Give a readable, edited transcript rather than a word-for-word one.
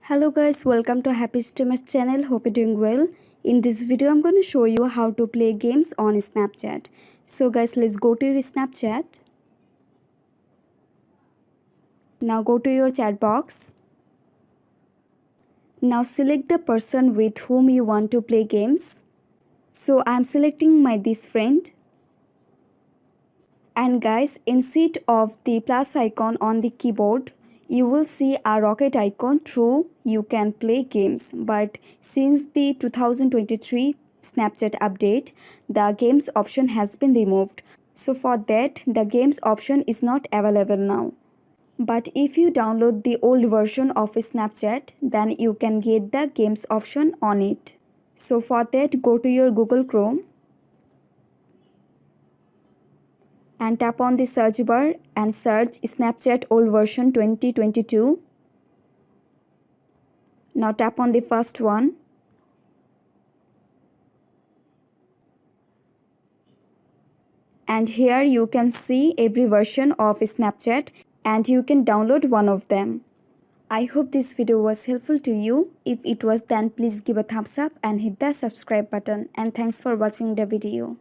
Hello guys, welcome to Happy Streamers channel. Hope you're doing well. In this video, I'm going to show you how to play games on Snapchat. So guys, let's go to your Snapchat. Now go to your chat box. Now select the person with whom you want to play games. So I'm selecting my this friend. And guys, instead of the plus icon on the keyboard, you will see a rocket icon through you can play games. But since the 2023 Snapchat update, the games option has been removed. So for that, the games option is not available now. But if you download the old version of Snapchat, then you can get the games option on it. So for that, go to your Google Chrome and tap on the search bar and search Snapchat old version 2022. Now tap on the first one. And here you can see every version of Snapchat and you can download one of them. I hope this video was helpful to you. If it was, then please give a thumbs up and hit the subscribe button. And thanks for watching the video.